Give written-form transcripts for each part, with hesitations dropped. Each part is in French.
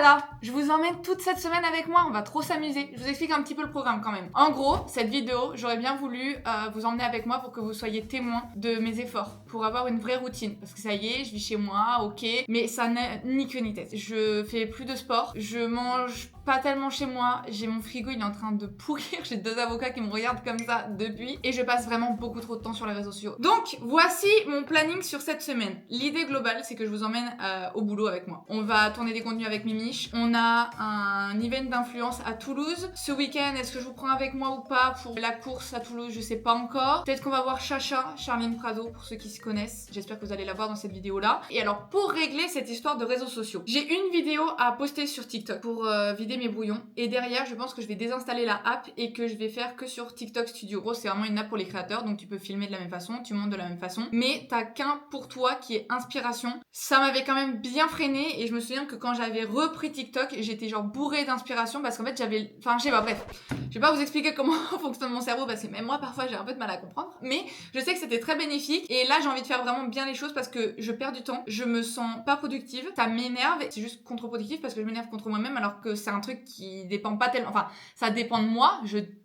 là, je vous emmène toute cette semaine avec moi, on va trop s'amuser. Je vous explique un petit peu le programme quand même. En gros, cette vidéo, j'aurais bien voulu vous emmener avec moi pour que vous soyez témoins de mes efforts, pour avoir une vraie routine. Parce que ça y est, je vis chez moi, ok, mais ça n'a ni queue ni tête. Je fais plus de sport, je mange pas tellement chez moi, j'ai mon frigo, il est en train de pourrir, j'ai 2 avocats qui me regardent comme ça depuis, et je passe vraiment beaucoup trop de temps sur les réseaux sociaux. Donc, voici mon planning sur cette semaine. L'idée globale, c'est que je vous emmène au boulot avec moi. On va tourner des contenus avec Mimiche, on a un event d'influence à Toulouse. Ce week-end, est-ce que je vous prends avec moi ou pas pour la course à Toulouse? Je sais pas encore. Peut-être qu'on va voir Chacha, Charline Prado, pour ceux qui se connaissent. J'espère que vous allez la voir dans cette vidéo-là. Et alors, pour régler cette histoire de réseaux sociaux, j'ai une vidéo à poster sur TikTok pour vider mes brouillons. Et derrière, je pense que je vais désinstaller la app et que je vais faire que sur TikTok Studio. Gros, c'est vraiment une app pour les créateurs, donc tu peux filmer de la même façon, tu montes de la même façon. Mais t'as qu'un pour toi qui est inspiration. Ça m'avait quand même bien freiné et je me souviens que quand j'avais repris TikTok, j'étais genre bourrée d'inspiration parce qu'en fait j'avais... Enfin, je sais pas, bref. Je vais pas vous expliquer comment fonctionne mon cerveau parce que même moi, parfois, j'ai un peu de mal à comprendre. Mais je sais que c'était très bénéfique et là, j'ai envie de faire vraiment bien les choses parce que je perds du temps, je me sens pas productive, ça m'énerve, c'est juste contre-productif parce que je m'énerve contre moi-même alors que c'est un truc qui dépend pas tellement... Enfin, ça dépend de moi,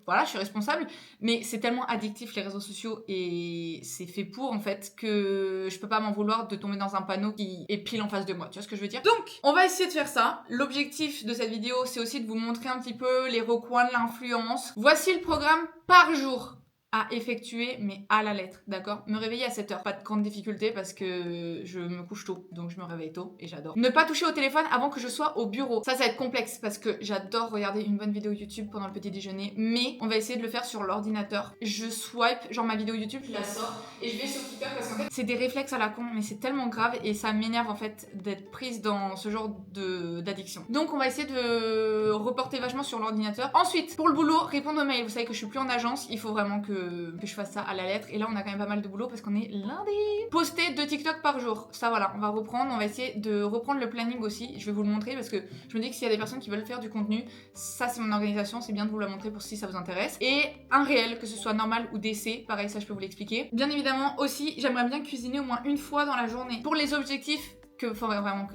voilà, je suis responsable, mais c'est tellement addictif les réseaux sociaux et c'est fait pour en fait que je peux pas m'en vouloir de tomber dans un panneau qui est pile en face de moi, tu vois ce que je veux dire? Donc, on va essayer de faire ça. L'objectif de cette vidéo, c'est aussi de vous montrer un petit peu les recoins de l'influence. Voici le programme par jour à effectuer, mais à la lettre, d'accord? Me réveiller à 7h, pas de grande difficulté parce que je me couche tôt, donc je me réveille tôt et j'adore. Ne pas toucher au téléphone avant que je sois au bureau. Ça va être complexe parce que j'adore regarder une bonne vidéo YouTube pendant le petit déjeuner, mais on va essayer de le faire sur l'ordinateur. Je swipe, genre ma vidéo YouTube, je la sors et je vais sur TikTok parce qu'en fait, c'est des réflexes à la con, mais c'est tellement grave et ça m'énerve en fait d'être prise dans ce genre d'addiction. Donc on va essayer de reporter vachement sur l'ordinateur. Ensuite, pour le boulot, répondre aux mails. Vous savez que je suis plus en agence, il faut vraiment que je fasse ça à la lettre. Et là, on a quand même pas mal de boulot parce qu'on est lundi. Poster 2 TikTok par jour. Ça, voilà, on va reprendre. On va essayer de reprendre le planning aussi. Je vais vous le montrer parce que je me dis que s'il y a des personnes qui veulent faire du contenu, ça, c'est mon organisation. C'est bien de vous la montrer pour si ça vous intéresse. Et un réel, que ce soit normal ou DC, pareil, ça, je peux vous l'expliquer. Bien évidemment, aussi, j'aimerais bien cuisiner au moins une fois dans la journée. Pour les objectifs,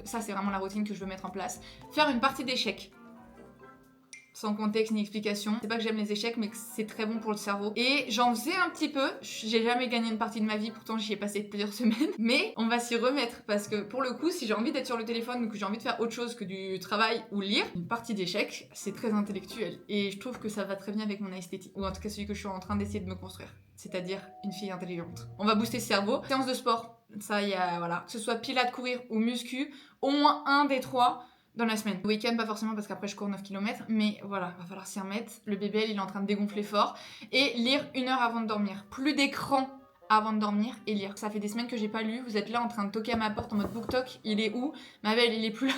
ça, c'est vraiment la routine que je veux mettre en place. Faire une partie d'échecs. Sans contexte ni explication. C'est pas que j'aime les échecs, mais que c'est très bon pour le cerveau. Et j'en faisais un petit peu. J'ai jamais gagné une partie de ma vie, pourtant j'y ai passé plusieurs semaines. Mais on va s'y remettre parce que pour le coup, si j'ai envie d'être sur le téléphone ou que j'ai envie de faire autre chose que du travail ou lire, une partie d'échecs, c'est très intellectuel. Et je trouve que ça va très bien avec mon esthétique. Ou en tout cas celui que je suis en train d'essayer de me construire. C'est-à-dire une fille intelligente. On va booster le cerveau. Séance de sport. Ça, il y a, voilà. Que ce soit pilates, courir ou muscu, au moins un des 3 dans la semaine. Le week-end, pas forcément parce qu'après je cours 9 km, mais voilà, va falloir s'y remettre. Le bébé, il est en train de dégonfler fort. Et lire 1 heure avant de dormir. Plus d'écran avant de dormir et lire. Ça fait des semaines que j'ai pas lu. Vous êtes là en train de toquer à ma porte en mode BookTok. Il est où? Ma belle, il est plus là.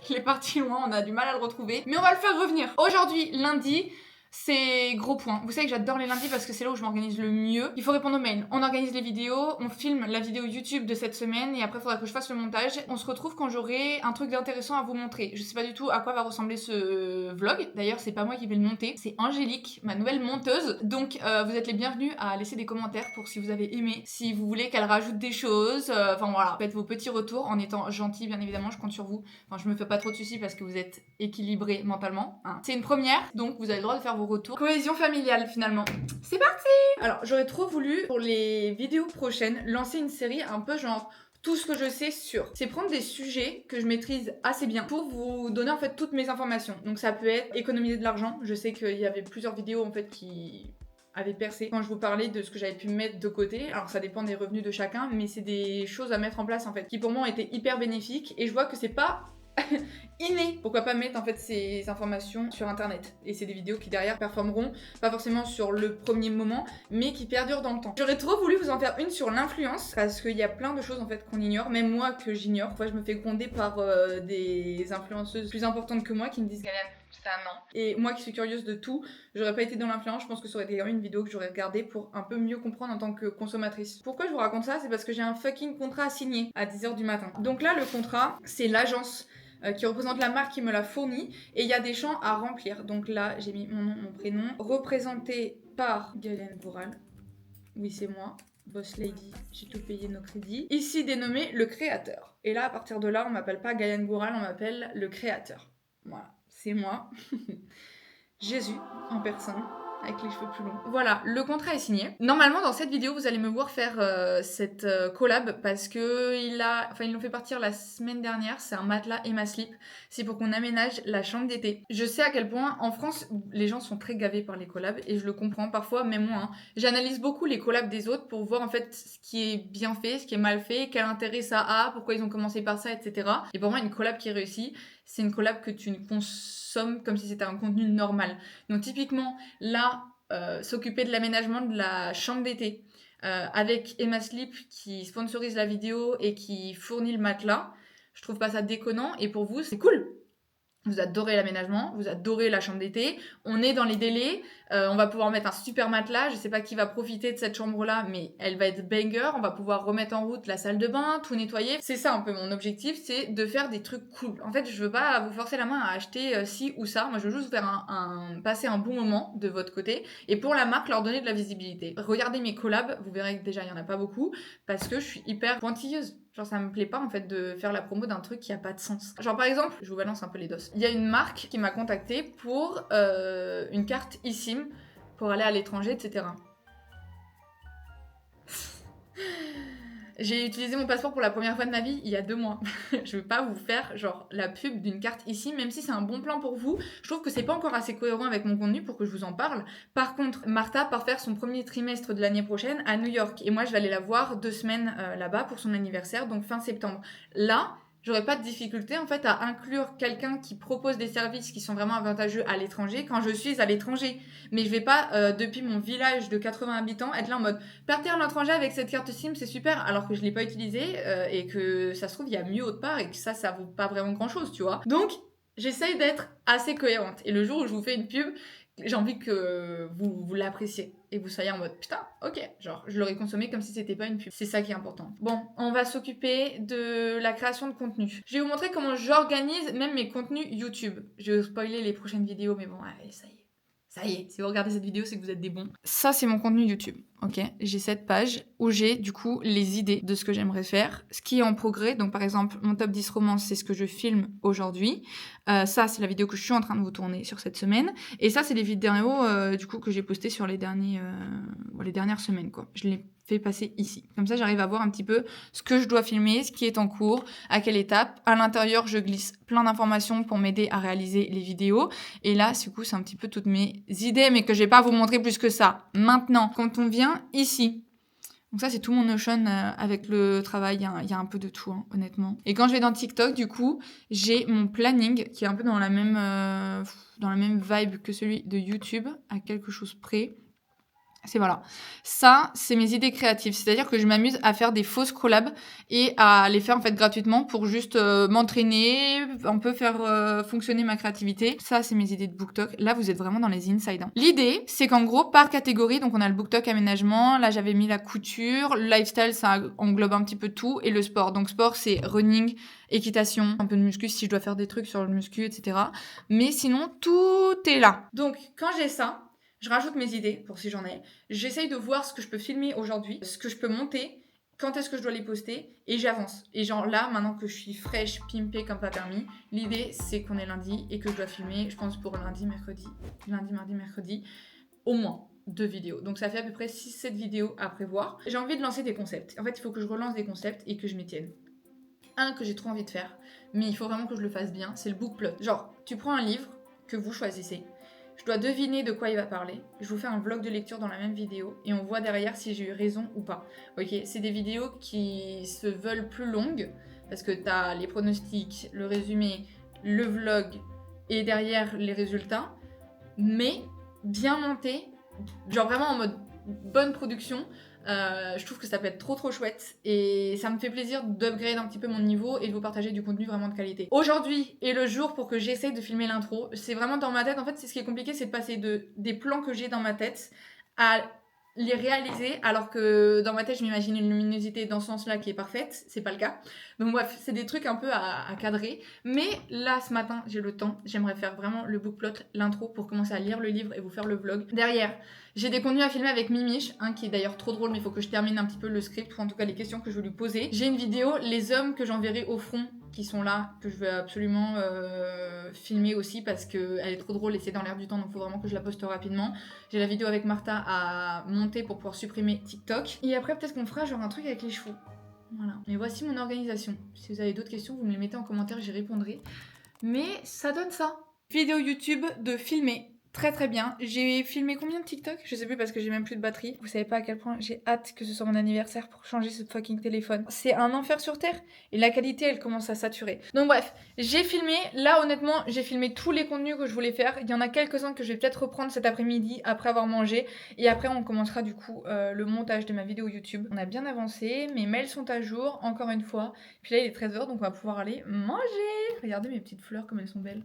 Il est parti loin, on a du mal à le retrouver. Mais on va le faire revenir. Aujourd'hui, lundi, c'est gros point. Vous savez que j'adore les lundis parce que c'est là où je m'organise le mieux. Il faut répondre aux mails. On organise les vidéos, on filme la vidéo YouTube de cette semaine et après il faudra que je fasse le montage. On se retrouve quand j'aurai un truc d'intéressant à vous montrer. Je sais pas du tout à quoi va ressembler ce vlog. D'ailleurs, c'est pas moi qui vais le monter, c'est Angélique, ma nouvelle monteuse. Donc vous êtes les bienvenus à laisser des commentaires pour si vous avez aimé, si vous voulez qu'elle rajoute des choses. Enfin voilà, faites vos petits retours en étant gentil, bien évidemment, je compte sur vous. Enfin, je me fais pas trop de soucis parce que vous êtes équilibrés mentalement, hein. C'est une première, donc vous avez le droit de faire vos retour. Cohésion familiale finalement. C'est parti! Alors j'aurais trop voulu pour les vidéos prochaines lancer une série un peu genre tout ce que je sais sur. C'est prendre des sujets que je maîtrise assez bien pour vous donner en fait toutes mes informations. Donc ça peut être économiser de l'argent. Je sais qu'il y avait plusieurs vidéos en fait qui avaient percé quand je vous parlais de ce que j'avais pu mettre de côté. Alors ça dépend des revenus de chacun, mais c'est des choses à mettre en place en fait qui pour moi ont été hyper bénéfiques et je vois que c'est pas inné. Pourquoi pas mettre en fait ces informations sur internet. Et c'est des vidéos qui derrière performeront, pas forcément sur le premier moment, mais qui perdurent dans le temps. J'aurais trop voulu vous en faire une sur l'influence, parce qu'il y a plein de choses en fait qu'on ignore, même moi que j'ignore. Parfois je me fais gronder par des influenceuses plus importantes que moi qui me disent Gaëlle, c'est un an. Et moi qui suis curieuse de tout, j'aurais pas été dans l'influence, je pense que ça aurait été une vidéo que j'aurais regardée pour un peu mieux comprendre en tant que consommatrice. Pourquoi je vous raconte ça? C'est parce que j'ai un fucking contrat à signer à 10h du matin. Donc là le contrat, c'est l'agence qui représente la marque qui me l'a fourni et il y a des champs à remplir. Donc là, j'ai mis mon nom, mon prénom, représenté par Gaëlle Bourral. Oui, c'est moi. Boss Lady, j'ai tout payé nos crédits. Ici dénommé le créateur. Et là, à partir de là, on m'appelle pas Gaëlle Goural, on m'appelle le créateur. Voilà, c'est moi. Jésus en personne. Avec les cheveux plus longs. Voilà, le contrat est signé. Normalement, dans cette vidéo, vous allez me voir faire cette collab parce que ils l'ont fait partir la semaine dernière. C'est un matelas et ma slip. C'est pour qu'on aménage la chambre d'été. Je sais à quel point, en France, les gens sont très gavés par les collabs et je le comprends parfois, même moi. Hein. J'analyse beaucoup les collabs des autres pour voir en fait ce qui est bien fait, ce qui est mal fait, quel intérêt ça a, pourquoi ils ont commencé par ça, etc. Et pour moi, une collab qui réussit, c'est une collab que tu ne consommes comme si c'était un contenu normal. Donc typiquement, là, s'occuper de l'aménagement de la chambre d'été avec Emma Sleep qui sponsorise la vidéo et qui fournit le matelas, je trouve pas ça déconnant et pour vous, c'est cool. Vous adorez l'aménagement, vous adorez la chambre d'été, on est dans les délais, on va pouvoir mettre un super matelas, je sais pas qui va profiter de cette chambre-là, mais elle va être banger, on va pouvoir remettre en route la salle de bain, tout nettoyer. C'est ça un peu mon objectif, c'est de faire des trucs cool. En fait, je veux pas vous forcer la main à acheter ci ou ça, moi je veux juste faire passer un bon moment de votre côté, et pour la marque, leur donner de la visibilité. Regardez mes collabs, vous verrez que déjà il y en a pas beaucoup, parce que je suis hyper pointilleuse. Genre ça me plaît pas en fait de faire la promo d'un truc qui a pas de sens. Genre par exemple, je vous balance un peu les doses. Il y a une marque qui m'a contactée pour une carte eSIM pour aller à l'étranger, etc. J'ai utilisé mon passeport pour la première fois de ma vie il y a 2 mois. Je veux pas vous faire genre la pub d'une carte ici, même si c'est un bon plan pour vous. Je trouve que c'est pas encore assez cohérent avec mon contenu pour que je vous en parle. Par contre, Martha part faire son premier trimestre de l'année prochaine à New York. Et moi, je vais aller la voir 2 semaines là-bas pour son anniversaire, donc fin septembre. Là, j'aurais pas de difficulté en fait à inclure quelqu'un qui propose des services qui sont vraiment avantageux à l'étranger quand je suis à l'étranger. Mais je vais pas, depuis mon village de 80 habitants, être là en mode partir à l'étranger avec cette carte SIM, c'est super, alors que je l'ai pas utilisée et que ça se trouve, il y a mieux autre part et que ça vaut pas vraiment grand chose, tu vois. Donc, j'essaye d'être assez cohérente. Et le jour où je vous fais une pub, j'ai envie que vous l'appréciez et vous soyez en mode putain, ok, genre je l'aurais consommé comme si c'était pas une pub. C'est ça qui est important. Bon, on va s'occuper de la création de contenu. Je vais vous montrer comment j'organise même mes contenus YouTube. Je vais spoiler les prochaines vidéos, mais bon, allez, ça y est. Ça y est, si vous regardez cette vidéo, c'est que vous êtes des bons. Ça, c'est mon contenu YouTube, ok? J'ai cette page où j'ai, du coup, les idées de ce que j'aimerais faire, ce qui est en progrès. Donc, par exemple, mon top 10 romance, c'est ce que je filme aujourd'hui. Ça, c'est la vidéo que je suis en train de vous tourner sur cette semaine. Et ça, c'est les vidéos, du coup, que j'ai postées sur les dernières semaines, quoi. Je les fais passer ici. Comme ça, j'arrive à voir un petit peu ce que je dois filmer, ce qui est en cours, à quelle étape. À l'intérieur, je glisse plein d'informations pour m'aider à réaliser les vidéos. Et là, du coup, c'est un petit peu toutes mes idées, mais que je vais pas vous montrer plus que ça. Maintenant, quand on vient ici, donc ça, c'est tout mon Notion avec le travail. Il y a un peu de tout, hein, honnêtement. Et quand je vais dans TikTok, du coup, j'ai mon planning qui est un peu dans la même vibe que celui de YouTube, à quelque chose près. C'est voilà. Ça, c'est mes idées créatives. C'est-à-dire que je m'amuse à faire des fausses collabs et à les faire en fait gratuitement pour juste m'entraîner, un peu faire fonctionner ma créativité. Ça, c'est mes idées de BookTok. Là, vous êtes vraiment dans les inside. Hein. L'idée, c'est qu'en gros, par catégorie, donc on a le BookTok aménagement, là j'avais mis la couture, le lifestyle, ça englobe un petit peu tout, et le sport. Donc sport, c'est running, équitation, un peu de muscu si je dois faire des trucs sur le muscu, etc. Mais sinon, tout est là. Donc, quand j'ai ça, je rajoute mes idées pour si j'en ai. J'essaye de voir ce que je peux filmer aujourd'hui, ce que je peux monter, quand est-ce que je dois les poster, et j'avance. Et genre là, maintenant que je suis fraîche, pimpée comme pas permis, l'idée c'est qu'on est lundi et que je dois filmer, je pense pour lundi, mardi, mercredi, au moins 2 vidéos. Donc ça fait à peu près 6-7 vidéos à prévoir. J'ai envie de lancer des concepts. En fait, il faut que je relance des concepts et que je m'y tienne. Un que j'ai trop envie de faire, mais il faut vraiment que je le fasse bien, c'est le book plot. Genre, tu prends un livre que vous choisissez. Je dois deviner de quoi il va parler. Je vous fais un vlog de lecture dans la même vidéo et on voit derrière si j'ai eu raison ou pas. Ok, c'est des vidéos qui se veulent plus longues parce que t'as les pronostics, le résumé, le vlog et derrière les résultats, mais bien monté, genre vraiment en mode bonne production. Je trouve que ça peut être trop chouette et ça me fait plaisir d'upgrade un petit peu mon niveau et de vous partager du contenu vraiment de qualité. Aujourd'hui est le jour pour que j'essaye de filmer l'intro. C'est vraiment dans ma tête, en fait c'est ce qui est compliqué, c'est de passer des plans que j'ai dans ma tête à les réaliser, alors que dans ma tête je m'imagine une luminosité dans ce sens-là qui est parfaite, c'est pas le cas. Donc bref, c'est des trucs un peu à cadrer. Mais là ce matin j'ai le temps, j'aimerais faire vraiment le book plot, l'intro pour commencer à lire le livre et vous faire le vlog. Derrière, j'ai des contenus à filmer avec Mimiche, qui est d'ailleurs trop drôle, mais il faut que je termine un petit peu le script, ou en tout cas les questions que je veux lui poser. J'ai une vidéo, les hommes que j'enverrai au front, qui sont là, que je veux absolument filmer aussi parce qu'elle est trop drôle et c'est dans l'air du temps, donc il faut vraiment que je la poste rapidement. J'ai la vidéo avec Martha à monter pour pouvoir supprimer TikTok. Et après peut-être qu'on fera genre un truc avec les chevaux. Voilà. Mais voici mon organisation. Si vous avez d'autres questions, vous me les mettez en commentaire, j'y répondrai. Mais ça donne ça. Vidéo YouTube de filmer. Très très bien. J'ai filmé combien de TikTok? Je sais plus parce que j'ai même plus de batterie. Vous savez pas à quel point j'ai hâte que ce soit mon anniversaire pour changer ce fucking téléphone. C'est un enfer sur terre et la qualité elle commence à saturer. Donc bref, j'ai filmé. Là honnêtement, j'ai filmé tous les contenus que je voulais faire. Il y en a quelques-uns que je vais peut-être reprendre cet après-midi après avoir mangé. Et après on commencera du coup le montage de ma vidéo YouTube. On a bien avancé, mes mails sont à jour encore une fois. Puis là il est 13h donc on va pouvoir aller manger. Regardez mes petites fleurs comme elles sont belles.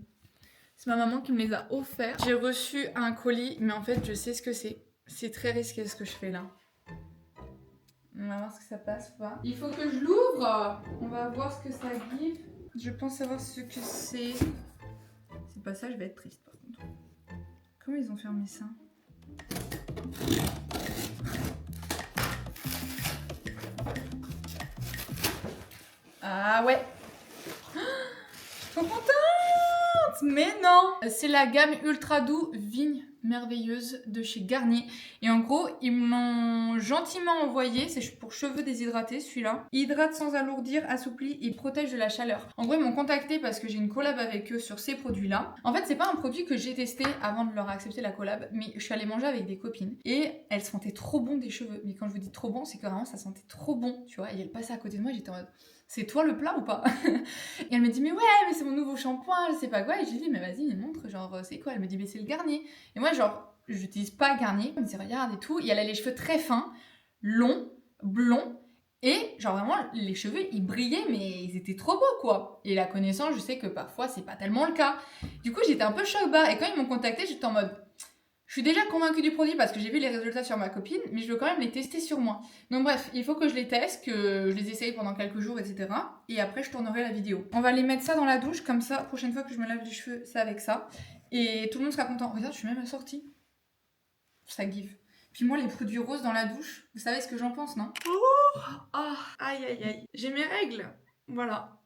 C'est ma maman qui me les a offerts. J'ai reçu un colis, mais en fait, je sais ce que c'est. C'est très risqué ce que je fais là. On va voir ce que ça passe ou pas. Il faut que je l'ouvre. On va voir ce que ça give. Je pense savoir ce que c'est. C'est pas ça, je vais être triste par contre. Comment ils ont fermé ça? Ah ouais. Je suis trop contente. Mais non! C'est la gamme Ultra Doux Vigne Merveilleuse de chez Garnier. Et en gros, ils me l'ont gentiment envoyé. C'est pour cheveux déshydratés, celui-là. Il hydrate sans alourdir, assouplit et protège de la chaleur. En gros, ils m'ont contacté parce que j'ai une collab avec eux sur ces produits-là. En fait, c'est pas un produit que j'ai testé avant de leur accepter la collab, mais je suis allée manger avec des copines. Et elles sentaient trop bon des cheveux. Mais quand je vous dis trop bon, c'est que vraiment ça sentait trop bon, tu vois. Et elles passaient à côté de moi, j'étais en mode... C'est toi le plat ou pas? Et elle me dit mais ouais mais c'est mon nouveau shampoing, je sais pas quoi. Et je lui dis mais vas-y montre, genre c'est quoi? Elle me dit mais c'est le Garnier. Et moi genre j'utilise pas Garnier. Elle me dit regarde et tout. Et elle a les cheveux très fins, longs, blonds. Et genre vraiment les cheveux ils brillaient mais ils étaient trop beaux quoi. Et la connaissance je sais que parfois c'est pas tellement le cas. Du coup j'étais un peu choc bas. Et quand ils m'ont contacté j'étais en mode... Je suis déjà convaincue du produit parce que j'ai vu les résultats sur ma copine, mais je veux quand même les tester sur moi. Donc bref, il faut que je les teste, que je les essaye pendant quelques jours, etc. Et après, je tournerai la vidéo. On va les mettre ça dans la douche, comme ça, prochaine fois que je me lave les cheveux, c'est avec ça. Et tout le monde sera content. Regarde, je suis même assortie. Ça give. Puis moi, les produits roses dans la douche, vous savez ce que j'en pense, non? Oh ah, aïe aïe aïe. J'ai mes règles. Voilà.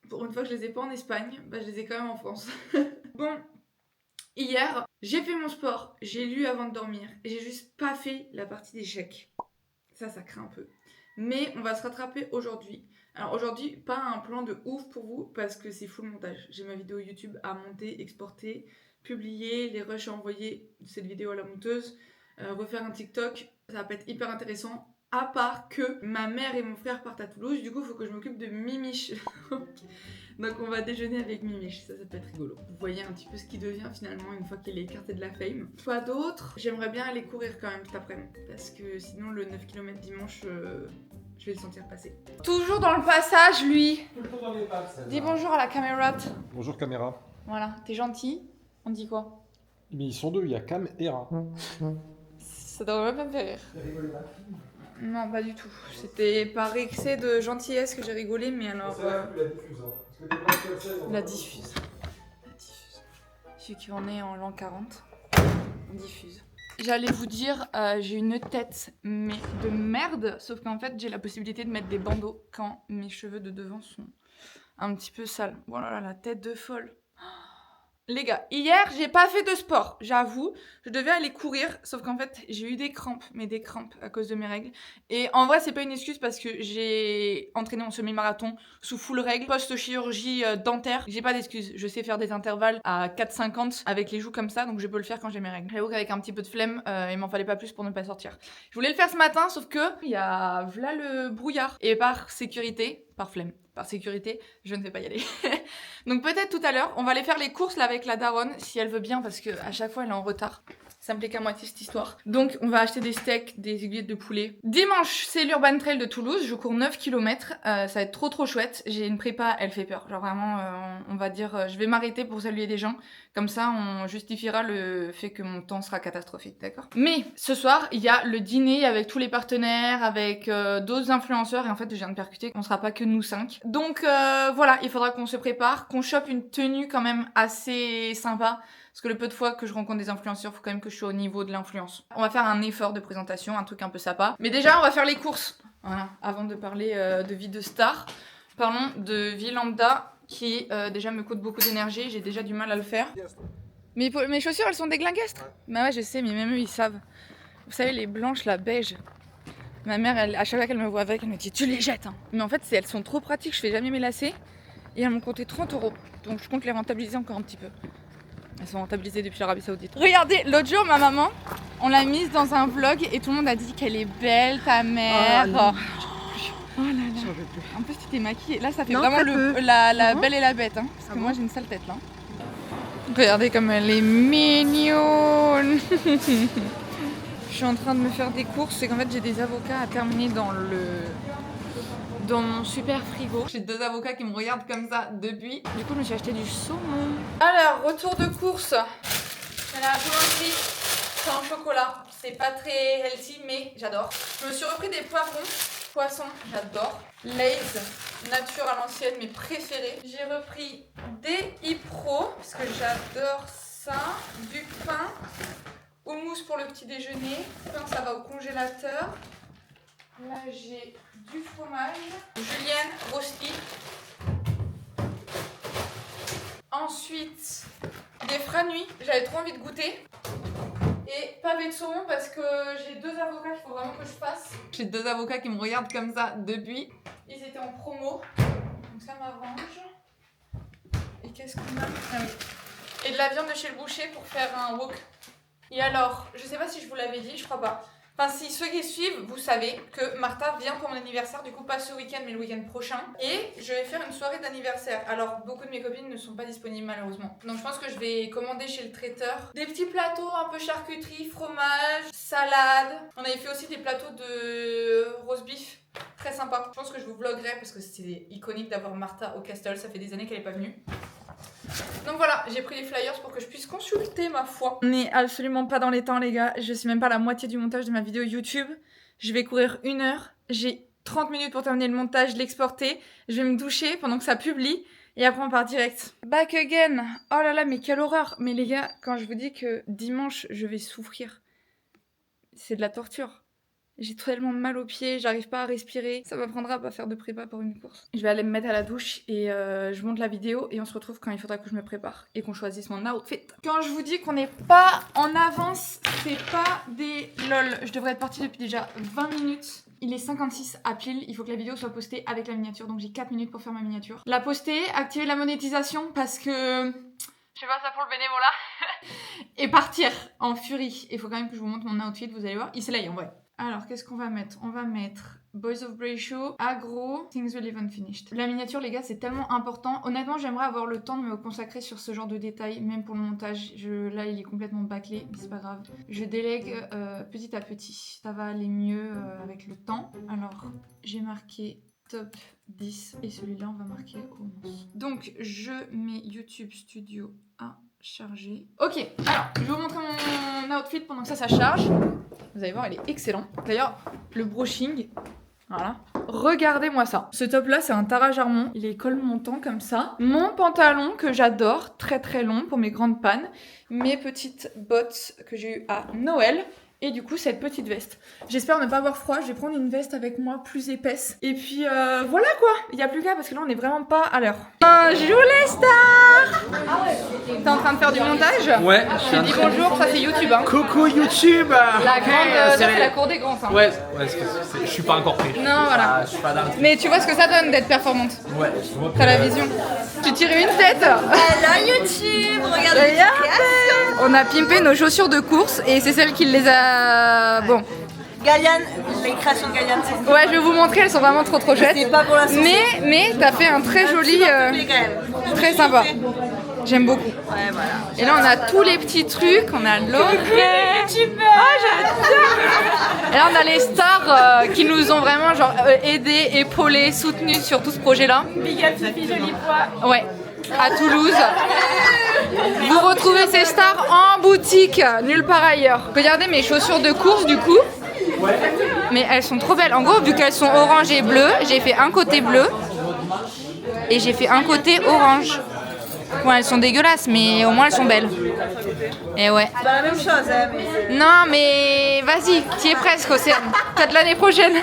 Pour une fois que je les ai pas en Espagne, bah je les ai quand même en France. Bon. Hier, j'ai fait mon sport, j'ai lu avant de dormir et j'ai juste pas fait la partie d'échecs. Ça craint un peu. Mais on va se rattraper aujourd'hui. Alors aujourd'hui, pas un plan de ouf pour vous parce que c'est full montage. J'ai ma vidéo YouTube à monter, exporter, publier, les rushs à envoyer cette vidéo à la monteuse, refaire un TikTok. Ça va pas être hyper intéressant. À part que ma mère et mon frère partent à Toulouse, du coup il faut que je m'occupe de Mimiche. Donc on va déjeuner avec Mimiche, ça peut être rigolo. Vous voyez un petit peu ce qui devient finalement une fois qu'il est écarté de la fame. Quoi d'autre? J'aimerais bien aller courir quand même cet après-midi, parce que sinon le 9 km dimanche, je vais le sentir passer. Toujours dans le passage lui. Toujours dans les pattes, Dis bonjour à la caméra. Bonjour caméra. Voilà, t'es gentil. On dit quoi? Mais ils sont deux, il y a Cam et Ra. Ça devrait pas me faire rire. Non, pas du tout. C'était par excès de gentillesse que j'ai rigolé, mais alors... La diffuse. Celui qui en est en l'an 40, on diffuse. J'allais vous dire, j'ai une tête mais de merde, sauf qu'en fait j'ai la possibilité de mettre des bandeaux quand mes cheveux de devant sont un petit peu sales. Voilà, la tête de folle. Les gars, hier, j'ai pas fait de sport, j'avoue. Je devais aller courir, sauf qu'en fait, j'ai eu des crampes, mais des crampes à cause de mes règles. Et en vrai, c'est pas une excuse parce que j'ai entraîné mon semi-marathon sous full règles, post-chirurgie dentaire. J'ai pas d'excuse, je sais faire des intervalles à 4,50 avec les joues comme ça, donc je peux le faire quand j'ai mes règles. J'avoue qu'avec un petit peu de flemme, il m'en fallait pas plus pour ne pas sortir. Je voulais le faire ce matin, sauf que il y a v'là le brouillard. Et par sécurité, par flemme. Par sécurité, je ne vais pas y aller. Donc peut-être tout à l'heure, on va aller faire les courses là avec la daronne, si elle veut bien, parce que à chaque fois elle est en retard. Ça me plaît qu'à moitié cette histoire. Donc on va acheter des steaks, des aiguillettes de poulet. Dimanche, c'est l'Urban Trail de Toulouse. Je cours 9 km. Ça va être trop chouette. J'ai une prépa, elle fait peur. Genre vraiment, on va dire, je vais m'arrêter pour saluer des gens. Comme ça, on justifiera le fait que mon temps sera catastrophique, d'accord? Mais ce soir, il y a le dîner avec tous les partenaires, avec d'autres influenceurs. Et en fait, je viens de percuter qu'on sera pas que nous 5. Donc voilà, il faudra qu'on se prépare, qu'on chope une tenue quand même assez sympa. Parce que le peu de fois que je rencontre des influenceurs, faut quand même que je sois au niveau de l'influence. On va faire un effort de présentation, un truc un peu sympa. Mais déjà, on va faire les courses. Voilà, avant de parler de vie de star, parlons de vie lambda qui déjà me coûte beaucoup d'énergie. J'ai déjà du mal à le faire. Mais mes chaussures, elles sont déglinguestes. Bah ouais, je sais, mais même eux, ils savent. Vous savez, les blanches, la beige. Ma mère, à chaque fois qu'elle me voit avec, elle me dit « Tu les jettes hein !» Mais en fait, elles sont trop pratiques, je fais jamais mes lacets. Et elles m'ont coûté 30 €. Donc je compte les rentabiliser encore un petit peu. Elles sont rentabilisées depuis l'Arabie Saoudite. Regardez, l'autre jour, ma maman, on l'a mise dans un vlog et tout le monde a dit qu'elle est belle, ta mère. Oh là là. En plus, tu t'es maquillée. Là, ça fait non, vraiment la belle et la bête. Hein, parce que moi, j'ai une sale tête là. Regardez comme elle est mignonne. Je suis en train de me faire des courses. C'est qu'en fait, j'ai des avocats à terminer dans mon super frigo. J'ai 2 avocats qui me regardent comme ça depuis. Du coup, je me suis acheté du saumon. Alors, retour de course. Elle a un peu pris. C'est en chocolat. C'est pas très healthy, mais j'adore. Je me suis repris des poivrons. Poisson, j'adore. Lay's, nature à l'ancienne, mes préférés. J'ai repris des Ipro, parce que j'adore ça. Du pain. Houmous pour le petit déjeuner. Le pain, ça va au congélateur. Là, j'ai du fromage. Julienne, rosti. Ensuite, des franuis. J'avais trop envie de goûter. Et pavé de saumon parce que j'ai 2 avocats qu'il faut vraiment que je fasse. J'ai 2 avocats qui me regardent comme ça depuis. Ils étaient en promo. Donc ça m'arrange. Et qu'est-ce qu'on a? Ah oui. Et de la viande de chez le boucher pour faire un wok. Et alors, je sais pas si je vous l'avais dit, je crois pas. Enfin, si ceux qui suivent, vous savez que Martha vient pour mon anniversaire, du coup pas ce week-end mais le week-end prochain. Et je vais faire une soirée d'anniversaire. Alors, beaucoup de mes copines ne sont pas disponibles malheureusement. Donc je pense que je vais commander chez le traiteur des petits plateaux, un peu charcuterie, fromage, salade. On avait fait aussi des plateaux de roast beef. Très sympa. Je pense que je vous vloggerai parce que c'est iconique d'avoir Martha au Castle. Ça fait des années qu'elle n'est pas venue. Donc voilà, j'ai pris les flyers pour que je puisse consulter ma foi. On n'est absolument pas dans les temps les gars, je suis même pas à la moitié du montage de ma vidéo YouTube. Je vais courir 1 heure, j'ai 30 minutes pour terminer le montage, l'exporter. Je vais me doucher pendant que ça publie et après on part direct. Back again. Oh là là, mais quelle horreur. Mais les gars, quand je vous dis que dimanche je vais souffrir, c'est de la torture. J'ai tellement mal aux pieds, j'arrive pas à respirer. Ça m'apprendra à pas faire de prépa pour une course. Je vais aller me mettre à la douche et je monte la vidéo et on se retrouve quand il faudra que je me prépare et qu'on choisisse mon outfit. Quand je vous dis qu'on n'est pas en avance, c'est pas des lol. Je devrais être partie depuis déjà 20 minutes. Il est 56 à pile, il faut que la vidéo soit postée avec la miniature, donc j'ai 4 minutes pour faire ma miniature. La poster, activer la monétisation parce que... je fais pas ça pour le bénévolat. Et partir en furie. Il faut quand même que je vous montre mon outfit, vous allez voir. Il se laye en vrai. Alors, qu'est-ce qu'on va mettre? On va mettre Boys of Bray Show, Agro, Things Will Live Unfinished. La miniature, les gars, c'est tellement important. Honnêtement, j'aimerais avoir le temps de me consacrer sur ce genre de détails, même pour le montage. Là, il est complètement bâclé, mais c'est pas grave. Je délègue petit à petit. Ça va aller mieux avec le temps. Alors, j'ai marqué top 10 et celui-là, on va marquer au 11. Donc, je mets YouTube Studio à charger. Ok, alors, je vais vous montrer mon outfit pendant que ça charge. Vous allez voir, il est excellent. D'ailleurs, le brushing, voilà. Regardez-moi ça. Ce top-là, c'est un Tara Jarmon. Il est col montant comme ça. Mon pantalon que j'adore, très très long pour mes grandes pannes. Mes petites bottes que j'ai eues à Noël. Et du coup, cette petite veste. J'espère ne pas avoir froid. Je vais prendre une veste avec moi plus épaisse. Et puis, voilà quoi. Il n'y a plus qu'à parce que là, on n'est vraiment pas à l'heure. Bonjour les stars. T'es en train de faire du montage? Ouais. Je te dis bonjour, ça c'est YouTube. Hein. Coucou YouTube. La grande, ça c'est la cour des grands. Hein. Ouais, je suis pas encore prêt. Non, voilà. Je suis pas dans le... Mais tu vois ce que ça donne d'être performante. Ouais, je vois. T'as la vision. Tu tires une tête. Hello YouTube, regardez les créations. On a pimpé nos chaussures de course et c'est celle qui les a... Bon. Galiane, les créations de Galiane, c'est... Ouais, je vais vous montrer, elles sont vraiment trop chouettes. C'est pas pour la sauce. Mais t'as fait un très joli... très sympa. J'aime beaucoup. Ouais, voilà. Et là, on a tous les petits trucs. On a l'Audrey. Oh, j'adore. Et là, on a les stars qui nous ont vraiment genre aidés, épaulés, soutenus sur tout ce projet-là. Big up Sophie Jolipois. Ouais, à Toulouse. Vous retrouvez ces stars en boutique, nulle part ailleurs. Regardez mes chaussures de course du coup. Mais elles sont trop belles. En gros, vu qu'elles sont orange et bleues, j'ai fait un côté bleu et j'ai fait un côté orange. Bon, elles sont dégueulasses, mais au moins elles sont belles. Et ouais. C'est pas la même chose, hein, mais... Non, mais vas-y, t'y es presque, Océane. Peut-être l'année prochaine.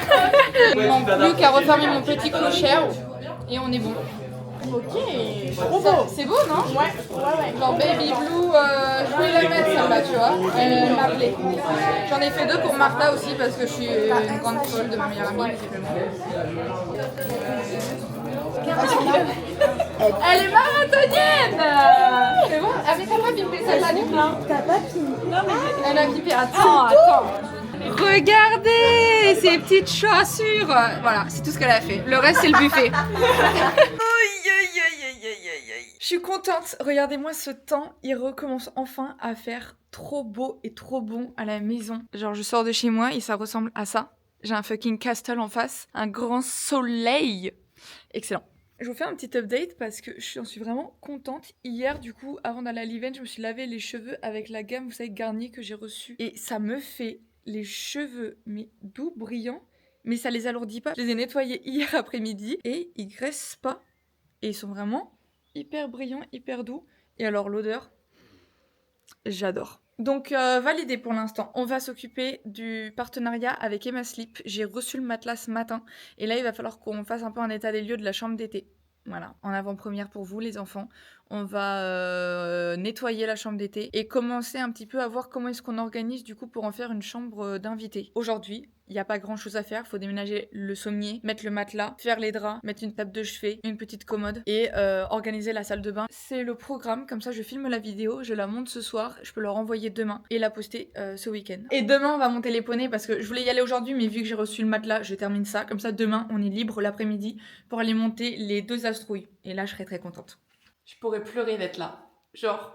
Il ne manque plus qu'à refermer mon petit clocher et on est bon. Ok, trop beau. C'est beau, non? Ouais. Genre Baby Blue, je voulais la mettre celle-là, tu vois. Elle m'appelait. J'en ai fait 2 pour Martha aussi parce que je suis une grande folle de ma meilleure amie, visiblement. Elle est marathonienne! C'est bon? Ah, mais t'as pas pipé celle-là du coup? T'as pas fini. Non, mais... Elle a pipé. Attends. Regardez ces petites chaussures. Voilà, c'est tout ce qu'elle a fait. Le reste, c'est le buffet. Je suis contente. Regardez-moi ce temps. Il recommence enfin à faire trop beau et trop bon à la maison. Genre, je sors de chez moi et ça ressemble à ça. J'ai un fucking castle en face. Un grand soleil. Excellent. Je vous fais un petit update parce que j'en suis vraiment contente. Hier, du coup, avant d'aller à l'event, je me suis lavé les cheveux avec la gamme, vous savez, Garnier que j'ai reçue. Et ça me fait les cheveux, mais doux, brillants. Mais ça les alourdit pas. Je les ai nettoyés hier après-midi et ils graissent pas. Et ils sont vraiment hyper brillants, hyper doux. Et alors l'odeur, j'adore. Donc validé pour l'instant. On va s'occuper du partenariat avec Emma Sleep. J'ai reçu le matelas ce matin. Et là, il va falloir qu'on fasse un peu un état des lieux de la chambre d'été. Voilà, en avant-première pour vous les enfants. On va nettoyer la chambre d'été et commencer un petit peu à voir comment est-ce qu'on organise du coup pour en faire une chambre d'invités. Aujourd'hui, il n'y a pas grand chose à faire, faut déménager le sommier, mettre le matelas, faire les draps, mettre une table de chevet, une petite commode et organiser la salle de bain. C'est le programme, comme ça je filme la vidéo, je la monte ce soir, je peux leur envoyer demain et la poster ce week-end. Et demain on va monter les poneys parce que je voulais y aller aujourd'hui mais vu que j'ai reçu le matelas, je termine ça. Comme ça demain on est libre l'après-midi pour aller monter les 2 astrouilles. Et là je serai très contente. Je pourrais pleurer d'être là. Genre,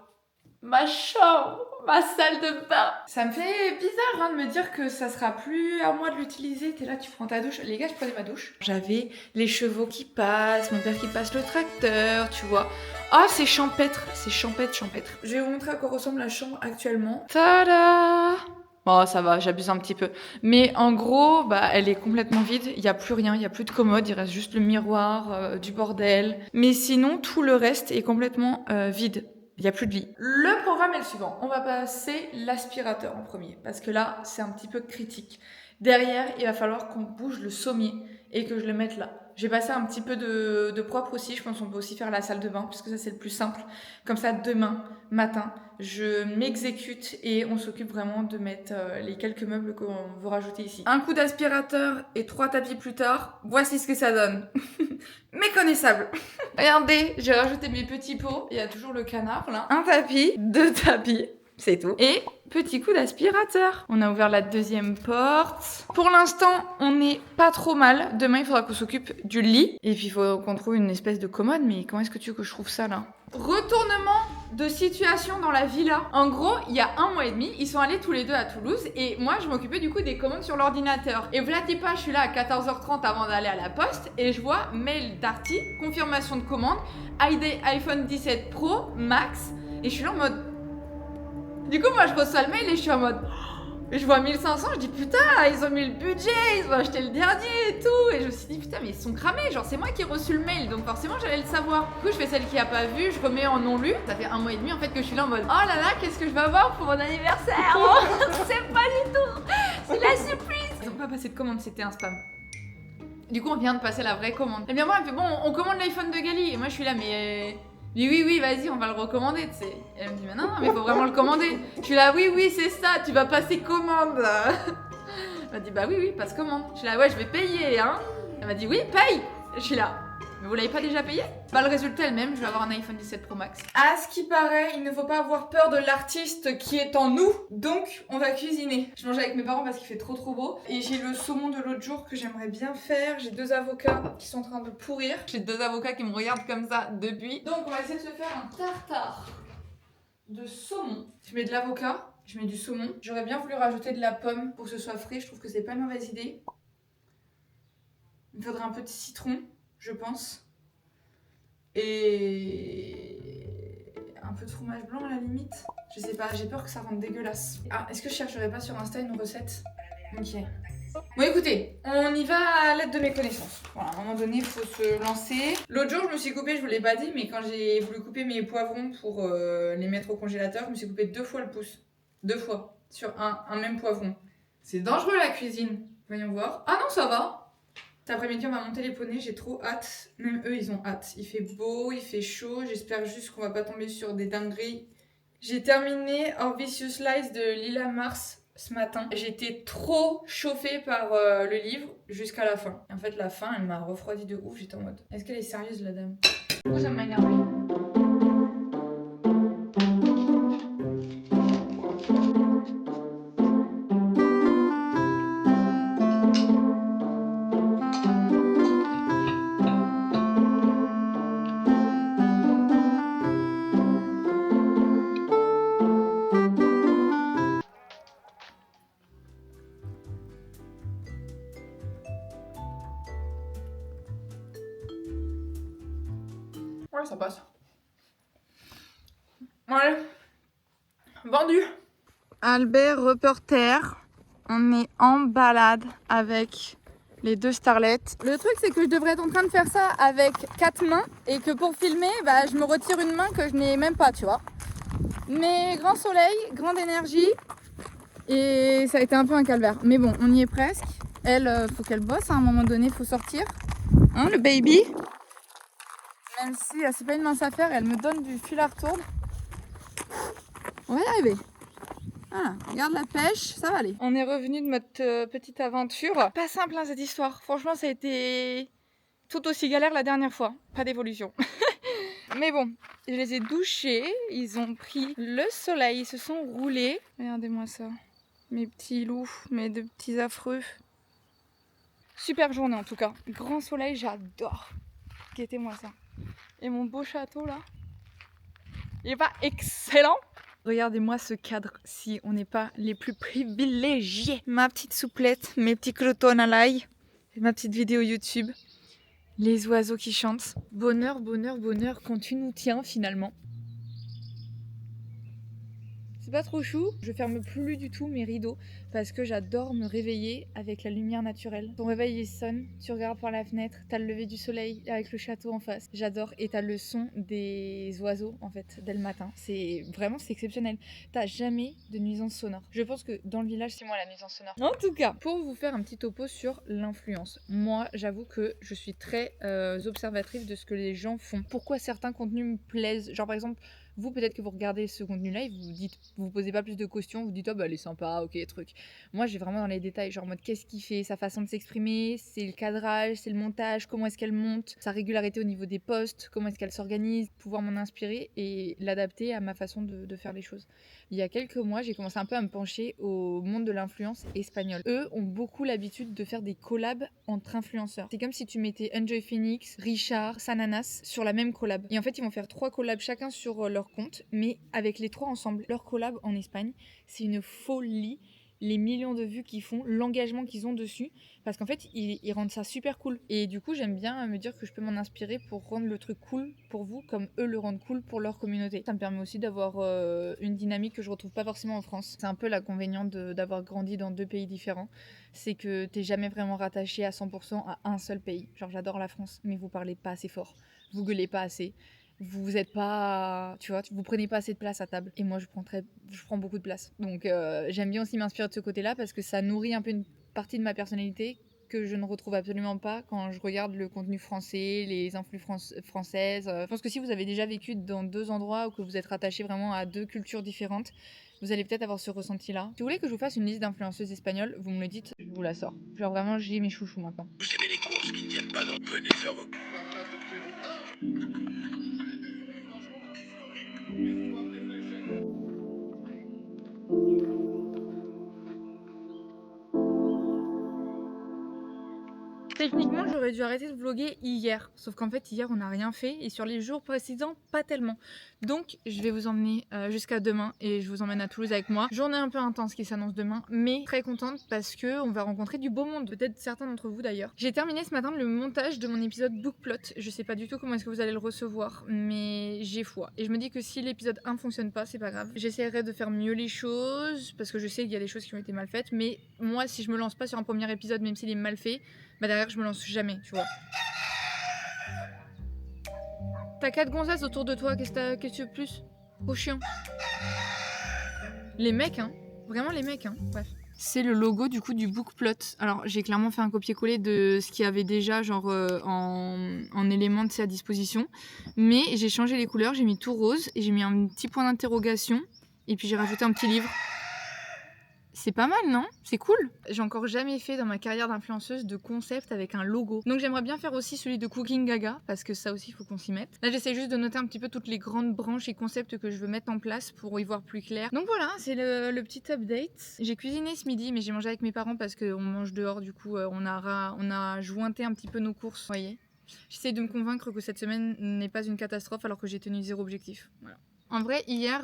ma chambre, ma salle de bain. Ça me fait bizarre de me dire que ça sera plus à moi de l'utiliser. T'es là, tu prends ta douche. Les gars, je prenais ma douche. J'avais les chevaux qui passent, mon père qui passe le tracteur, tu vois. Ah, c'est champêtre, champêtre. Je vais vous montrer à quoi ressemble la chambre actuellement. Tada! Bon, ça va, j'abuse un petit peu. Mais en gros, bah, elle est complètement vide. Il n'y a plus rien, il n'y a plus de commode. Il reste juste le miroir, du bordel. Mais sinon, tout le reste est complètement vide. Il n'y a plus de lit. Le programme est le suivant. On va passer l'aspirateur en premier. Parce que là, c'est un petit peu critique. Derrière, il va falloir qu'on bouge le sommier et que je le mette là. J'ai passé un petit peu de propre aussi. Je pense qu'on peut aussi faire la salle de bain puisque ça, c'est le plus simple. Comme ça, demain matin, je m'exécute et on s'occupe vraiment de mettre les quelques meubles qu'on veut rajouter ici. Un coup d'aspirateur et 3 tapis plus tard, voici ce que ça donne. Méconnaissable. Regardez, j'ai rajouté mes petits pots. Il y a toujours le canard là. Un tapis, 2 tapis. C'est tout. Et petit coup d'aspirateur. On a ouvert la 2e porte. Pour l'instant, on n'est pas trop mal. Demain, il faudra qu'on s'occupe du lit. Et puis, il faut qu'on trouve une espèce de commode. Mais comment est-ce que tu veux que je trouve ça, là? Retournement de situation dans la villa. En gros, il y a 1 mois et demi, ils sont allés tous les deux à Toulouse. Et moi, je m'occupais du coup des commandes sur l'ordinateur. Et voilà, dis pas, je suis là à 14h30 avant d'aller à la poste. Et je vois mail d'Arty, confirmation de commande, iPhone 17 Pro Max. Et je suis là en mode... Du coup, moi, je reçois le mail et je suis en mode... Je vois 1500, je dis putain, ils ont mis le budget, ils ont acheté le dernier et tout. Et je me suis dit putain, mais ils sont cramés, genre c'est moi qui ai reçu le mail, donc forcément j'allais le savoir. Du coup, je fais celle qui a pas vu, je remets en non lu. Ça fait 1 mois et demi en fait que je suis là en mode oh là là, qu'est-ce que je vais avoir pour mon anniversaire? Oh, c'est pas du tout, c'est la surprise. Ils ont pas passé de commande, c'était un spam. Du coup, on vient de passer la vraie commande. Et bien moi, elle me fait bon, on commande l'iPhone de Gali. Et moi, je suis là, mais oui, vas-y, on va le recommander, tu sais. Elle me dit, mais non, mais faut vraiment le commander. Je suis là, oui, c'est ça, tu vas passer commande. Elle m'a dit, bah oui, passe commande. Je suis là, ouais, je vais payer, hein. Elle m'a dit, oui, paye. Je suis là, Mais vous l'avez pas déjà payé? Bah le résultat est le même, je vais avoir un iPhone 17 Pro Max. À ce qui paraît, il ne faut pas avoir peur de l'artiste qui est en nous. Donc on va cuisiner. Je mange avec mes parents parce qu'il fait trop beau. Et j'ai le saumon de l'autre jour que j'aimerais bien faire. J'ai 2 avocats qui sont en train de pourrir. J'ai 2 avocats qui me regardent comme ça depuis. Donc on va essayer de se faire un tartare de saumon. Je mets de l'avocat. Je mets du saumon. J'aurais bien voulu rajouter de la pomme pour que ce soit frais. Je trouve que c'est pas une mauvaise idée. Il me faudrait un peu de citron, je pense. Et un peu de fromage blanc à la limite. Je sais pas, j'ai peur que ça rende dégueulasse. Ah, est-ce que je chercherais pas sur Insta une recette? Ok. Bon écoutez, on y va à l'aide de mes connaissances. Voilà, à un moment donné, il faut se lancer. L'autre jour, je me suis coupé, je vous l'ai pas dit, mais quand j'ai voulu couper mes poivrons pour les mettre au congélateur, je me suis coupé 2 fois le pouce. 2 fois, sur un même poivron. C'est dangereux la cuisine. Voyons voir. Ah non, ça va. Cet après-midi, on va monter les poneys, j'ai trop hâte. Même eux, ils ont hâte. Il fait beau, il fait chaud. J'espère juste qu'on va pas tomber sur des dingueries. J'ai terminé Our Vicious Lies de Lila Mars ce matin. J'étais trop chauffée par le livre jusqu'à la fin. Et en fait, la fin, elle m'a refroidi de ouf. J'étais en mode, est-ce qu'elle est sérieuse, la dame? Pourquoi ça m'a énervé? Ouais, ça passe. Voilà. Vendu. Albert reporter. On est en balade avec les 2 starlets. Le truc, c'est que je devrais être en train de faire ça avec 4 mains et que pour filmer, bah, je me retire une main que je n'ai même pas, tu vois. Mais grand soleil, grande énergie et ça a été un peu un calvaire. Mais bon, on y est presque. Elle, faut qu'elle bosse à un moment donné, faut sortir. Hein, le baby? Même si c'est pas une mince affaire, elle me donne du fil à retourne. On va y arriver. Voilà, regarde la pêche, ça va aller. On est revenu de notre petite aventure. Pas simple hein, cette histoire. Franchement, ça a été tout aussi galère la dernière fois. Pas d'évolution. Mais bon, je les ai douchés. Ils ont pris le soleil, ils se sont roulés. Regardez-moi ça. Mes petits loups, mes 2 petits affreux. Super journée en tout cas. Grand soleil, j'adore. Guettez-moi ça. Et mon beau château là, il est pas excellent? Regardez-moi ce cadre, si on n'est pas les plus privilégiés. Ma petite souplette, mes petits croutons à l'ail, ma petite vidéo YouTube, les oiseaux qui chantent. Bonheur, bonheur, bonheur quand tu nous tiens finalement. C'est pas trop chou, je ferme plus du tout mes rideaux parce que j'adore me réveiller avec la lumière naturelle. Ton réveil il sonne, tu regardes par la fenêtre, t'as le lever du soleil avec le château en face. J'adore et t'as le son des oiseaux en fait dès le matin. C'est exceptionnel. T'as jamais de nuisance sonore. Je pense que dans le village c'est moi la nuisance sonore. En tout cas, pour vous faire un petit topo sur l'influence. Moi j'avoue que je suis très observatrice de ce que les gens font. Pourquoi certains contenus me plaisent. Genre par exemple, vous, peut-être que vous regardez ce contenu-là et vous posez pas plus de questions, vous dites oh bah elle est sympa, ok, truc. Moi, j'ai vraiment dans les détails, genre en mode qu'est-ce qu'il fait, sa façon de s'exprimer, c'est le cadrage, c'est le montage, comment est-ce qu'elle monte, sa régularité au niveau des posts, comment est-ce qu'elle s'organise, pouvoir m'en inspirer et l'adapter à ma façon de faire les choses. Il y a quelques mois, j'ai commencé un peu à me pencher au monde de l'influence espagnole. Eux ont beaucoup l'habitude de faire des collabs entre influenceurs. C'est comme si tu mettais Enjoy Phoenix, Richard, Sananas sur la même collab. Et en fait, ils vont faire 3 collabs chacun sur leur compte, mais avec les 3 ensemble. Leur collab en Espagne, c'est une folie. Les millions de vues qu'ils font, l'engagement qu'ils ont dessus, parce qu'en fait, ils rendent ça super cool. Et du coup, j'aime bien me dire que je peux m'en inspirer pour rendre le truc cool pour vous, comme eux le rendent cool pour leur communauté. Ça me permet aussi d'avoir une dynamique que je retrouve pas forcément en France. C'est un peu l'inconvénient d'avoir grandi dans 2 pays différents, c'est que t'es jamais vraiment rattaché à 100% à un seul pays. Genre, j'adore la France, mais vous parlez pas assez fort, vous gueulez pas assez. Vous êtes pas, tu vois, vous prenez pas assez de place à table. Et moi, je prends beaucoup de place. Donc, j'aime bien aussi m'inspirer de ce côté-là parce que ça nourrit un peu une partie de ma personnalité que je ne retrouve absolument pas quand je regarde le contenu français, les influx françaises. Je pense que si vous avez déjà vécu dans 2 endroits ou que vous êtes rattaché vraiment à 2 cultures différentes, vous allez peut-être avoir ce ressenti-là. Si vous voulez que je vous fasse une liste d'influenceuses espagnoles, vous me le dites, je vous la sors. Genre vraiment, j'ai mes chouchous maintenant. Vous aimez les courses qui ne tiennent pas, donc venez faire vos... Techniquement, j'aurais dû arrêter de vlogger hier. Sauf qu'en fait, hier, on n'a rien fait. Et sur les jours précédents, pas tellement. Donc, je vais vous emmener jusqu'à demain. Et je vous emmène à Toulouse avec moi. Journée un peu intense qui s'annonce demain. Mais très contente parce qu'on va rencontrer du beau monde. Peut-être certains d'entre vous d'ailleurs. J'ai terminé ce matin le montage de mon épisode Bookplot. Je sais pas du tout comment est-ce que vous allez le recevoir. Mais j'ai foi. Et je me dis que si l'épisode 1 fonctionne pas, c'est pas grave. J'essaierai de faire mieux les choses. Parce que je sais qu'il y a des choses qui ont été mal faites. Mais moi, si je me lance pas sur un premier épisode, même s'il est mal fait, bah derrière je me lance jamais, tu vois. T'as 4 gonzesses autour de toi, qu'est-ce que tu veux de plus? Trop chiant. Les mecs, hein. Vraiment les mecs, hein. Bref. C'est le logo du coup du Bookplot. Alors j'ai clairement fait un copier-coller de ce qu'il y avait déjà genre en éléments de à disposition. Mais j'ai changé les couleurs, j'ai mis tout rose et j'ai mis un petit point d'interrogation. Et puis j'ai rajouté un petit livre. C'est pas mal, non? C'est cool. J'ai encore jamais fait dans ma carrière d'influenceuse de concept avec un logo. Donc j'aimerais bien faire aussi celui de Cooking Gaga, parce que ça aussi il faut qu'on s'y mette. Là j'essaie juste de noter un petit peu toutes les grandes branches et concepts que je veux mettre en place pour y voir plus clair. Donc voilà, c'est le petit update. J'ai cuisiné ce midi, mais j'ai mangé avec mes parents parce qu'on mange dehors, du coup on a jointé un petit peu nos courses, vous voyez. J'essaie de me convaincre que cette semaine n'est pas une catastrophe alors que j'ai tenu 0 objectif. Voilà. En vrai, hier,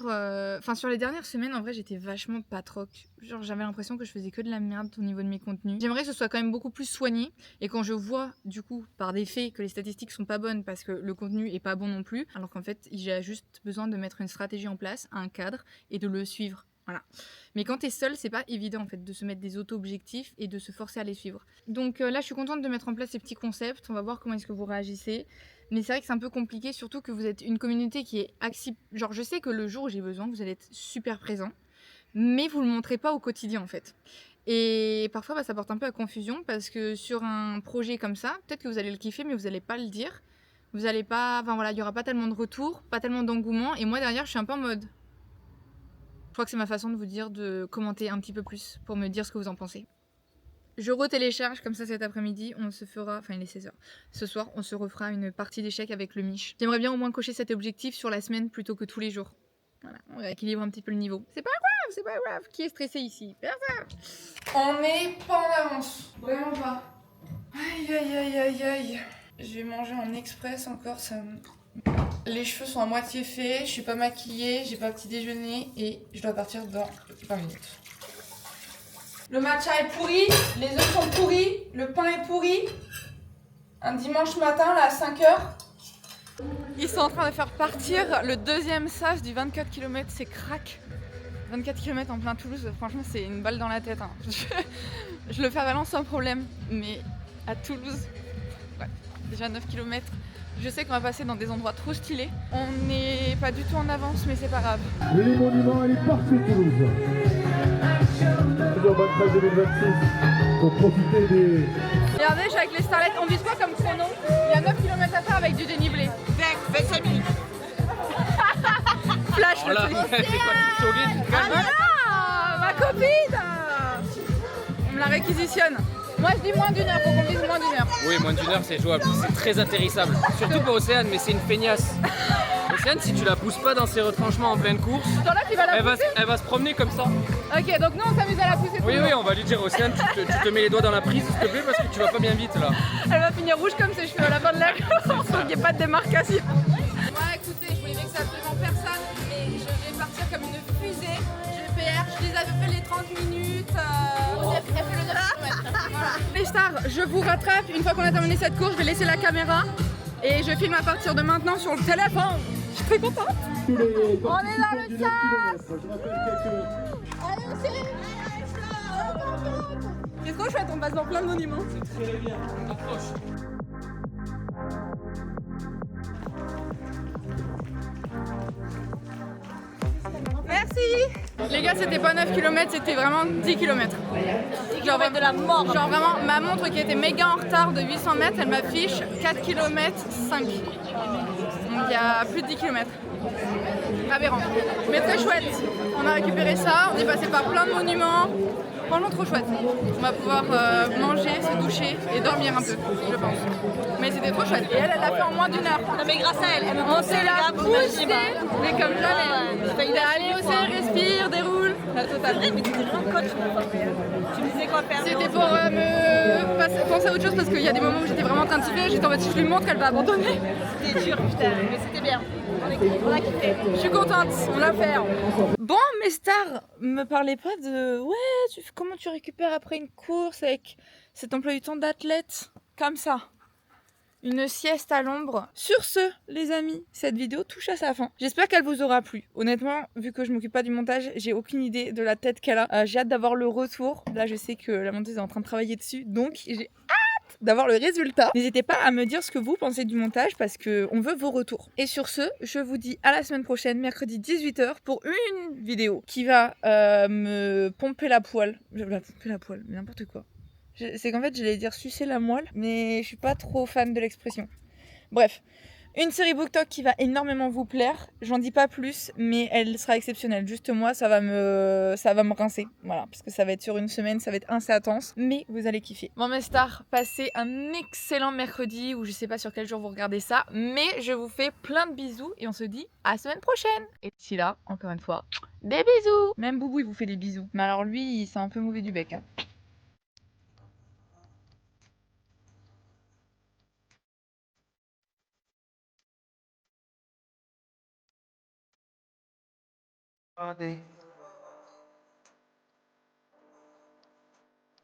sur les dernières semaines, en vrai, j'étais vachement patroc. Genre, j'avais l'impression que je faisais que de la merde au niveau de mes contenus. J'aimerais que ce soit quand même beaucoup plus soigné. Et quand je vois, du coup, par des faits, que les statistiques sont pas bonnes parce que le contenu est pas bon non plus, alors qu'en fait, j'ai juste besoin de mettre une stratégie en place, un cadre, et de le suivre. Voilà. Mais quand t'es seul, c'est pas évident en fait de se mettre des auto-objectifs et de se forcer à les suivre. Donc là, je suis contente de mettre en place ces petits concepts. On va voir comment est-ce que vous réagissez. Mais c'est vrai que c'est un peu compliqué, surtout que vous êtes une communauté qui est accessible. Genre, je sais que le jour où j'ai besoin, vous allez être super présent, mais vous le montrez pas au quotidien en fait. Et parfois, bah, ça porte un peu à confusion parce que sur un projet comme ça, peut-être que vous allez le kiffer, mais vous allez pas le dire. Vous allez pas, enfin voilà, il y aura pas tellement de retours, pas tellement d'engouement. Et moi derrière, je suis un peu en mode. Je crois que c'est ma façon de vous dire de commenter un petit peu plus pour me dire ce que vous en pensez. Je retélécharge comme ça cet après-midi, on se fera, enfin il est 16h, ce soir on se refera une partie d'échecs avec le Mich. J'aimerais bien au moins cocher cet objectif sur la semaine plutôt que tous les jours. Voilà, on rééquilibre un petit peu le niveau. C'est pas grave, qui est stressé ici? Personne. On n'est pas en avance, vraiment pas. Aïe aïe aïe aïe aïe. Je vais manger en express encore, ça me... Les cheveux sont à moitié faits, je suis pas maquillée, j'ai pas petit déjeuner et je dois partir dans 20 minutes. Le matcha est pourri, les œufs sont pourris, le pain est pourri. Un dimanche matin, là, à 5h. Ils sont en train de faire partir le deuxième sas du 24 km, c'est crack. 24 km en plein Toulouse, franchement, c'est une balle dans la tête. Hein. Je le fais à Valence sans problème, mais à Toulouse, ouais, déjà 9 km. Je sais qu'on va passer dans des endroits trop stylés. On n'est pas du tout en avance, mais c'est pas grave. Les monuments, elle est partout, Toulouse. Bonne fête 2026 pour profiter des... Regardez, je suis avec les starlettes. On vise quoi comme chrono? Il y a 9 km à faire avec du dénivelé. 25 minutes. Flash le truc. Ah, ma copine. On me la réquisitionne. Moi je dis moins d'1 heure, faut qu'on dise moins d'1 heure. Oui, moins d'1 heure c'est jouable, c'est très atterrissable. Surtout pour Océane, mais c'est une feignasse. Océane, si tu la pousses pas dans ses retranchements en pleine course, elle va se promener comme ça. Ok, donc nous on s'amuse à la pousser. Oui, on va lui dire Océane, tu te mets les doigts dans la prise s'il te plaît parce que tu vas pas bien vite là. Elle va finir rouge comme ses cheveux à la fin de la course, donc il n'y a pas de démarcation. Ouais, écoutez, je voulais vexer absolument personne, mais je vais partir comme une fusée. Je vais PR, je les avais fait les 30 minutes. On a fait le 9 km. Voilà. Les stars, je vous rattrape. Une fois qu'on a terminé cette course, je vais laisser la caméra et je filme à partir de maintenant sur le téléphone. Je suis très contente. On est dans le sas. Allez, c'est trop chouette, on passe dans plein de monuments. C'est très bien, on approche. Merci. Les gars, c'était pas 9 km, c'était vraiment 10 km. Genre de la mort. Genre vraiment, ma montre qui était méga en retard de 800 mètres, elle m'affiche 4 km 5. Donc il y a plus de 10 km. Aberrant. Mais très chouette. On a récupéré ça, on est passé par plein de monuments. Franchement trop chouette. On va pouvoir manger, se doucher et dormir un peu, je pense. Mais c'était trop chouette. Et elle l'a fait en moins d'1 heure. Non mais grâce à elle, On s'est la poussée, mais comme jamais. Allez, Océane, respire, déroule. La totale. C'est vrai, mais tu dis rien de coach. Tu me disais quoi faire? C'était pour penser à autre chose parce qu'il y a des moments où j'étais vraiment en train de souffrir. J'étais en mode si je lui montre, elle va abandonner. C'était dur, putain, mais c'était bien. On a kiffé. Je suis contente, on l'a fait. Bon, mes stars, me parlez pas de ouais, comment tu récupères après une course avec cet emploi du temps d'athlète comme ça. Une sieste à l'ombre. Sur ce, les amis, cette vidéo touche à sa fin. J'espère qu'elle vous aura plu. Honnêtement, vu que je m'occupe pas du montage, j'ai aucune idée de la tête qu'elle a. J'ai hâte d'avoir le retour. Là, je sais que la monteuse est en train de travailler dessus, donc j'ai hâte d'avoir le résultat. N'hésitez pas à me dire ce que vous pensez du montage parce que on veut vos retours. Et sur ce, je vous dis à la semaine prochaine, mercredi 18h, pour une vidéo qui va me pomper la poêle. Pomper la poêle, mais n'importe quoi. C'est qu'en fait, j'allais dire sucer la moelle, mais je suis pas trop fan de l'expression. Bref, une série BookTok qui va énormément vous plaire. J'en dis pas plus, mais elle sera exceptionnelle. Juste moi, ça va me rincer. Voilà, parce que ça va être sur une semaine, ça va être assez intense, mais vous allez kiffer. Bon, mes stars, passez un excellent mercredi, ou je sais pas sur quel jour vous regardez ça, mais je vous fais plein de bisous et on se dit à la semaine prochaine. Et d'ici là, encore une fois, des bisous. Même Boubou, il vous fait des bisous. Mais alors lui, il s'est un peu mauvais du bec, hein. All day.